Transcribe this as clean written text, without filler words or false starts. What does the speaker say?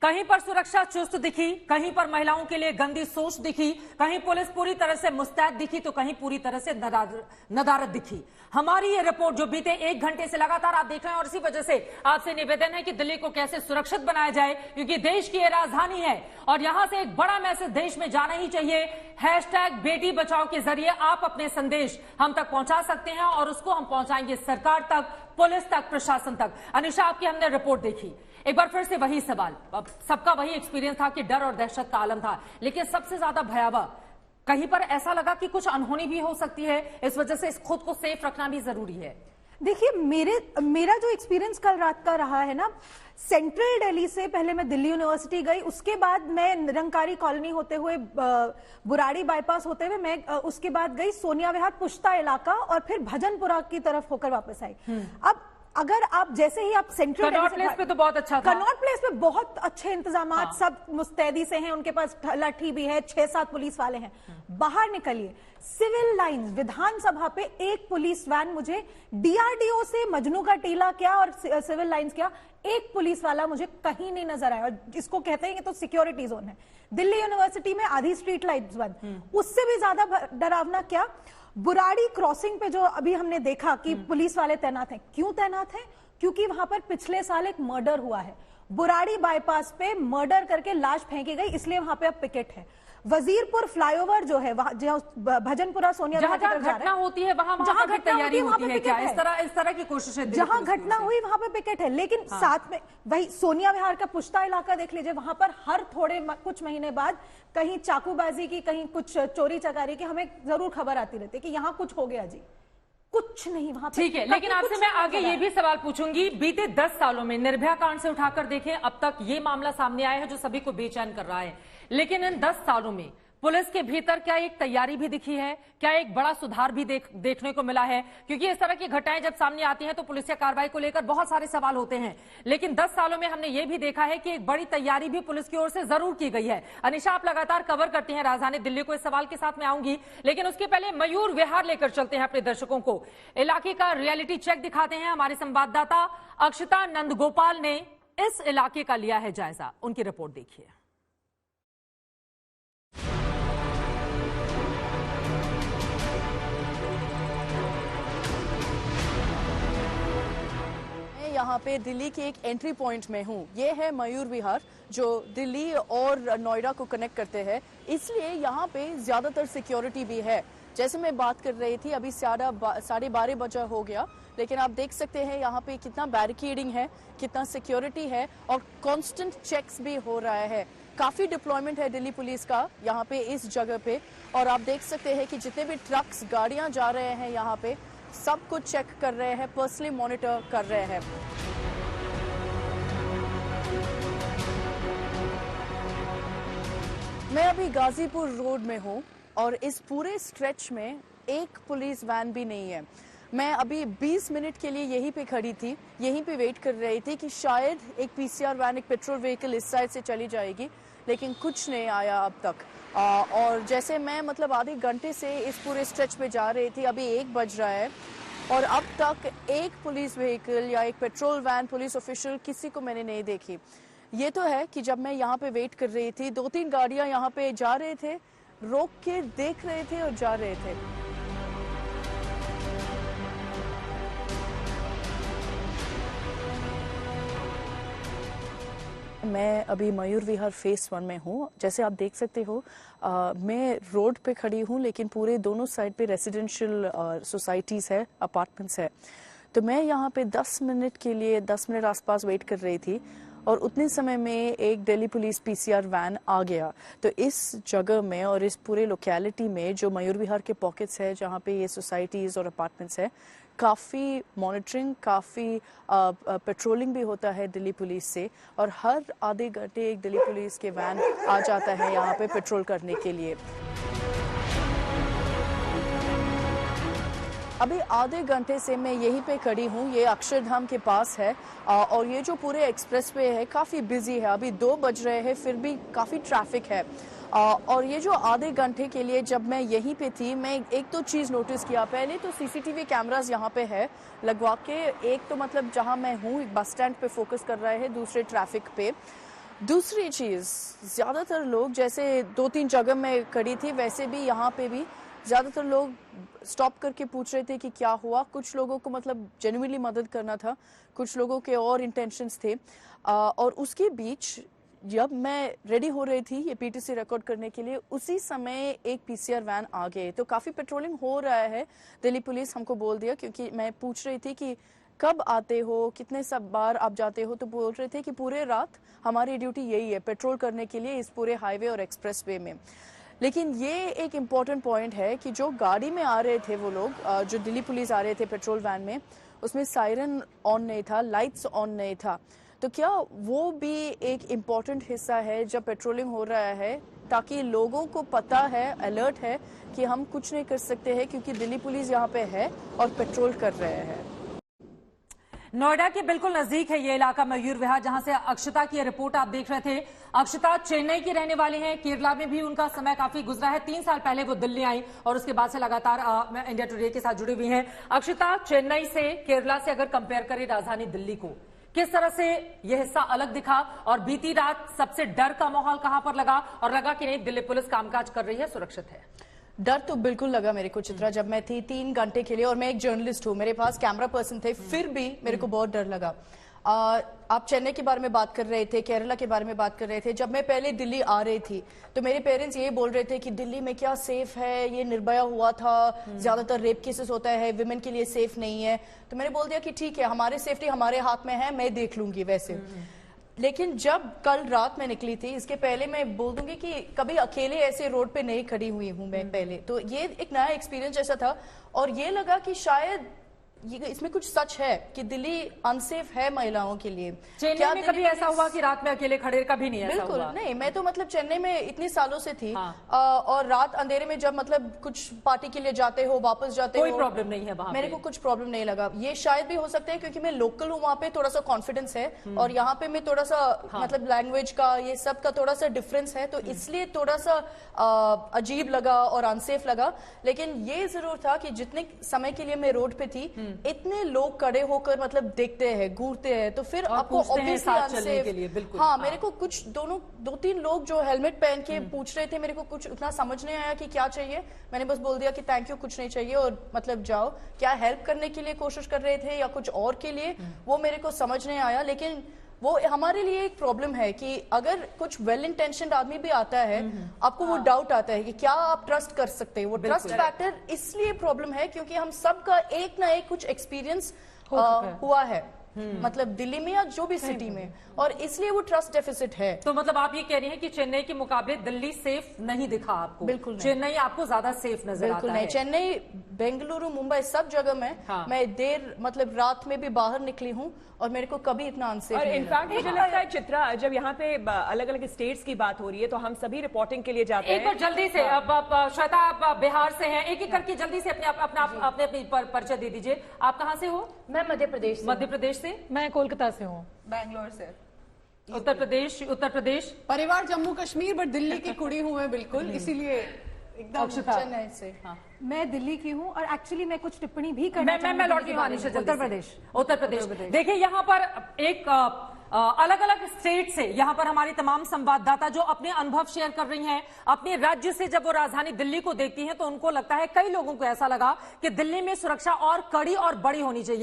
कहीं पर सुरक्षा चुस्त दिखी, कहीं पर महिलाओं के लिए गंदी सोच दिखी, कहीं पुलिस पूरी तरह से मुस्तैद दिखी तो कहीं पूरी तरह से नदारत दिखी। हमारी ये रिपोर्ट जो बीते 1 घंटे से लगातार आप देख रहे हैं और इसी वजह से आपसे निवेदन है कि दिल्ली को कैसे सुरक्षित बनाया जाए, क्योंकि देश की ये राजधानी है और यहां से एक बड़ा मैसेज देश में जाना ही चाहिए। हैशटैग बेटी बचाओ के जरिए आप अपने संदेश हम तक पहुंचा सकते हैं और उसको हम पहुंचाएंगे सरकार तक, पुलिस तक, प्रशासन तक। अनिशा, आपकी हमने रिपोर्ट देखी, एक बार फिर से वही सवाल, अब सबका वही एक्सपीरियंस था कि डर और दहशत का आलम था, लेकिन सबसे ज्यादा भयावह कहीं पर ऐसा लगा कि कुछ अनहोनी भी हो सकती है, इस वजह से इस खुद को सेफ रखना भी जरूरी है। देखिए, मेरा जो एक्सपीरियंस कल रात का रहा है ना, सेंट्रल दिल्ली से पहले मैं दिल्ली यूनिवर्सिटी गई, उसके बाद मैं निरंकारी कॉलोनी होते हुए बुराड़ी बाईपास होते हुए मैं उसके बाद गई सोनिया विहार पुश्ता इलाका और फिर भजनपुरा की तरफ होकर वापस आई। अब अगर आप जैसे ही आप सेंट्रल कनॉट प्लेस पे तो बहुत अच्छा था, कनॉट प्लेस पे बहुत अच्छे इंतजाम, सब मुस्तैदी से हैं, उनके पास लाठी भी है, 6-7 पुलिस वाले हैं। बाहर निकलिए, सिविल लाइंस विधानसभा पे एक पुलिस वैन, मुझे डीआरडीओ से मजनू का टीला क्या और सिविल लाइंस क्या, एक पुलिस वाला मुझे कहीं नहीं नजर आया। और जिसको कहते हैं कि तो सिक्योरिटी जोन है। दिल्ली यूनिवर्सिटी में आधी स्ट्रीट लाइट्स बंद। उससे भी ज्यादा डरावना क्या, बुराड़ी क्रॉसिंग पे जो अभी हमने देखा कि पुलिस वाले तैनात हैं। क्यों तैनात हैं? क्योंकि वहां पर पिछले साल एक मर्डर हुआ है। बुराड़ी बाईपास पे मर्डर करके लाश फेंकी गई, इसलिए वहां पे अब पिकेट है। वजीरपुर फ्लाईओवर जो है, वहां भजनपुरा सोनिया जहां घटना होती है वहां की तैयारी होती है क्या? इस तरह की कोशिशें जहां घटना हुई वहां पे पिकेट है, लेकिन साथ में वही सोनिया विहार का पुश्ता इलाका देख लीजिए, वहां पर हर थोड़े कुछ महीने बाद कहीं चाकूबाजी की, कहीं कुछ चोरी चकारी की हमें जरूर खबर आती रहती है कि यहाँ कुछ हो गया जी। कुछ नहीं वहां पे। ठीक है, लेकिन आपसे मैं आगे ये भी सवाल पूछूंगी, बीते 10 सालों में निर्भया कांड से उठाकर देखें, अब तक ये मामला सामने आया है जो सभी को बेचैन कर रहा है, लेकिन इन 10 सालों में पुलिस के भीतर क्या एक तैयारी भी दिखी है? क्या एक बड़ा सुधार भी देखने को मिला है? क्योंकि इस तरह की घटनाएं जब सामने आती हैं तो पुलिस की कार्रवाई को लेकर बहुत सारे सवाल होते हैं, लेकिन 10 सालों में हमने ये भी देखा है कि एक बड़ी तैयारी भी पुलिस की ओर से जरूर की गई है। अनिशा, आप लगातार कवर करती हैं राजधानी दिल्ली को, इस सवाल के साथ मैं आऊंगी, लेकिन उसके पहले मयूर विहार लेकर चलते हैं अपने दर्शकों को। इलाके का रियलिटी चेक दिखाते हैं, हमारे संवाददाता अक्षता नंदगोपाल ने इस इलाके का लिया है जायजा, उनकी रिपोर्ट देखिए। यहाँ पे दिल्ली के एक एंट्री पॉइंट में हूँ। ये है मयूर विहार जो दिल्ली और नोएडा को कनेक्ट करते हैं, इसलिए यहाँ पे ज्यादातर सिक्योरिटी भी है। जैसे मैं बात कर रही थी, अभी 12:30 बजा हो गया, लेकिन आप देख सकते हैं यहाँ पे कितना बैरिकेडिंग है, कितना सिक्योरिटी है और कांस्टेंट चेक्स भी हो रहा है। काफी डिप्लॉयमेंट है दिल्ली पुलिस का यहाँ पे इस जगह पे, और आप देख सकते हैं कि जितने भी ट्रक्स, गाड़ियां जा रहे हैं यहाँ पे, सब कुछ चेक कर रहे हैं, पर्सनली मॉनिटर कर रहे हैं। मैं अभी गाजीपुर रोड में हूँ और इस पूरे स्ट्रेच में एक पुलिस वैन भी नहीं है। मैं अभी 20 मिनट के लिए यहीं पे खड़ी थी, यहीं पे वेट कर रही थी कि शायद एक पीसीआर वैन, एक पेट्रोल व्हीकल इस साइड से चली जाएगी, लेकिन कुछ नहीं आया अब तक। और जैसे मैं आधे घंटे से इस पूरे स्ट्रेच पे जा रही थी, अभी 1 बज रहा है और अब तक एक पुलिस व्हीकल या एक पेट्रोल वैन, पुलिस ऑफिशियल, किसी को मैंने नहीं देखी। ये तो है कि जब मैं यहाँ पे वेट कर रही थी, 2-3 गाड़ियां यहाँ पे जा रहे थे, रोक के देख रहे थे और जा रहे थे। मैं अभी मयूर विहार फेस 1 में हूँ। जैसे आप देख सकते हो, मैं रोड पे खड़ी हूँ, लेकिन पूरे दोनों साइड पे रेजिडेंशियल सोसाइटीज है, अपार्टमेंट्स है। तो मैं यहाँ पे 10 मिनट के लिए, 10 मिनट आसपास वेट कर रही थी और उतने समय में एक दिल्ली पुलिस पीसीआर वैन आ गया। तो इस जगह में और इस पूरे लोकेलिटी में जो मयूर विहार के पॉकेट्स है, जहाँ पे ये सोसाइटीज और अपार्टमेंट्स है, काफ़ी मॉनिटरिंग, काफ़ी पेट्रोलिंग भी होता है दिल्ली पुलिस से, और हर आधे घंटे एक दिल्ली पुलिस के वैन आ जाता है यहाँ पे पेट्रोल करने के लिए। अभी आधे घंटे से मैं यहीं पे खड़ी हूँ, ये अक्षरधाम के पास है, और ये जो पूरे एक्सप्रेसवे है काफ़ी बिजी है। अभी 2 बज रहे हैं, फिर भी काफ़ी ट्रैफिक है। और ये जो आधे घंटे के लिए जब मैं यहीं पे थी, मैं एक तो चीज़ नोटिस किया। पहले तो सीसीटीवी कैमरास यहाँ पे है लगवा के, एक तो जहाँ मैं हूँ एक बस स्टैंड पे फोकस कर रहे हैं, दूसरे ट्रैफिक पे। दूसरी चीज, ज्यादातर लोग, जैसे 2-3 जगह में खड़ी थी, वैसे भी यहाँ पे भी ज्यादातर लोग स्टॉप करके पूछ रहे थे कि क्या हुआ। कुछ लोगों को मतलब जेन्युइनली मदद करना था, कुछ लोगों के और इंटेंशंस थे। और उसके बीच जब मैं रेडी हो रही थी ये पीटीसी रिकॉर्ड करने के लिए, उसी समय एक पीसीआर वैन आ गए। तो काफी पेट्रोलिंग हो रहा है, दिल्ली पुलिस हमको बोल दिया, क्योंकि मैं पूछ रही थी कि कब आते हो, कितने सब बार आप जाते हो, तो बोल रहे थे कि पूरे रात हमारी ड्यूटी यही है, पेट्रोल करने के लिए इस पूरे हाईवे और एक्सप्रेस वे में। लेकिन ये एक इम्पॉर्टेंट पॉइंट है कि जो गाड़ी में आ रहे थे वो लोग, जो दिल्ली पुलिस आ रहे थे पेट्रोल वैन में, उसमें सायरन ऑन नहीं था, लाइट्स ऑन नहीं था। तो क्या वो भी एक इम्पॉर्टेंट हिस्सा है जब पेट्रोलिंग हो रहा है, ताकि लोगों को पता है, अलर्ट है कि हम कुछ नहीं कर सकते हैं क्योंकि दिल्ली पुलिस यहाँ पे है और पेट्रोल कर रहे हैं। नोएडा के बिल्कुल नजदीक है ये इलाका मयूर विहार, जहां से अक्षता की रिपोर्ट आप देख रहे थे। अक्षता चेन्नई की रहने वाली हैं, केरला में भी उनका समय काफी गुजरा है। 3 साल पहले वो दिल्ली आई और उसके बाद से लगातार इंडिया टुडे के साथ जुड़ी हुई हैं। अक्षता, चेन्नई से, केरला से अगर कंपेयर करें राजधानी दिल्ली को, किस तरह से यह हिस्सा अलग दिखा, और बीती रात सबसे डर का माहौल कहां पर लगा, और लगा कि नहीं दिल्ली पुलिस कामकाज कर रही है, सुरक्षित है? डर तो बिल्कुल लगा मेरे को चित्रा, जब मैं थी 3 घंटे के लिए, और मैं एक जर्नलिस्ट हूँ, मेरे पास कैमरा पर्सन थे, फिर भी मेरे को बहुत डर लगा। आप चेन्नई के बारे में बात कर रहे थे, केरला के बारे में बात कर रहे थे। जब मैं पहले दिल्ली आ रही थी तो मेरे पेरेंट्स ये बोल रहे थे कि दिल्ली में क्या सेफ है, ये निर्भया हुआ था, ज्यादातर रेप केसेस होता है, विमेन के लिए सेफ नहीं है। तो मैंने बोल दिया कि ठीक है, हमारे सेफ्टी हमारे हाथ में है, मैं देख लूंगी वैसे। लेकिन जब कल रात में निकली थी, इसके पहले मैं बोल दूंगी कि कभी अकेले ऐसे रोड पे नहीं खड़ी हुई हूं मैं पहले, तो ये एक नया एक्सपीरियंस जैसा था। और ये लगा कि शायद इसमें कुछ सच है कि दिल्ली अनसेफ है महिलाओं के लिए। चेन्नई में कभी ऐसा हुआ कि रात में अकेले खड़े? कभी नहीं ऐसा बिल्कुल हुआ। नहीं, मैं तो मतलब चेन्नई में इतने सालों से थी। और रात अंधेरे में जब मतलब कुछ पार्टी के लिए जाते हो, वापस जाते हो, कोई प्रॉब्लम नहीं है वहां मेरे को कुछ प्रॉब्लम नहीं लगा। ये शायद भी हो सकता है क्योंकि मैं लोकल हूँ, वहां पे थोड़ा सा कॉन्फिडेंस है, और यहाँ पे मैं थोड़ा सा मतलब लैंग्वेज का, ये सब का थोड़ा सा डिफरेंस है, तो इसलिए थोड़ा सा अजीब लगा और अनसेफ लगा। लेकिन ये जरूर था कि जितने समय के लिए मैं रोड पे थी, इतने लोग खड़े होकर मतलब देखते हैं, घूरते हैं, तो फिर आपको ऑब्वियसली अनसेफ। हाँ, मेरे को कुछ 2-3 लोग जो हेलमेट पहन के पूछ रहे थे, मेरे को कुछ उतना समझ नहीं आया कि क्या चाहिए। मैंने बस बोल दिया कि थैंक यू, कुछ नहीं चाहिए, और मतलब जाओ। क्या हेल्प करने के लिए कोशिश कर रहे थे या कुछ और के लिए, वो मेरे को समझ नहीं आया। लेकिन वो हमारे लिए एक प्रॉब्लम है कि अगर कुछ वेल इंटेंशनड आदमी भी आता है, आपको वो डाउट आता है कि क्या आप ट्रस्ट कर सकते हैं। वो ट्रस्ट फैक्टर इसलिए प्रॉब्लम है क्योंकि हम सबका एक ना एक कुछ एक्सपीरियंस हुआ है, मतलब दिल्ली में या जो भी सिटी में, और इसलिए वो ट्रस्ट डेफिसिट है। तो मतलब आप ये कह रही हैं कि चेन्नई के मुकाबले दिल्ली सेफ नहीं दिखा आपको? बिल्कुल नहीं। चेन्नई आपको ज्यादा सेफ नजर आता है? बिल्कुल नहीं। चेन्नई, बेंगलुरु, मुंबई, सब जगह में मैं देर मतलब रात में भी बाहर निकली हूँ और मेरे को कभी इतना अनसेफ और नहीं इनफैक्ट मुझे लगता है चित्रा, जब यहाँ पे अलग अलग स्टेट्स की बात हो रही है तो हम सभी रिपोर्टिंग के लिए जाते हैं। एक बार जल्दी से, अब श्वेता आप बिहार से हैं, एक एक करके जल्दी से अपने परिचय दे दीजिए। आप कहाँ से हो? मैं मध्य प्रदेश से। मध्य प्रदेश से। मैं कोलकाता से हूँ। बैंगलोर से। उत्तर प्रदेश। परिवार जम्मू कश्मीर, बट दिल्ली की कुड़ी हूँ मैं बिल्कुल, इसीलिए एकदम चेन्नई से। मैं दिल्ली की हूँ, और एक्चुअली मैं कुछ टिप्पणी भी करना चाहूंगी। मैं लौट की उत्तर प्रदेश। देखिए यहाँ पर एक अलग अलग स्टेट से यहाँ पर हमारी तमाम संवाददाता जो अपने अनुभव शेयर कर रही हैं अपने राज्य से, जब वो राजधानी दिल्ली को देखती हैं तो उनको लगता है, कई लोगों को ऐसा लगा कि दिल्ली में सुरक्षा और कड़ी और बड़ी होनी चाहिए।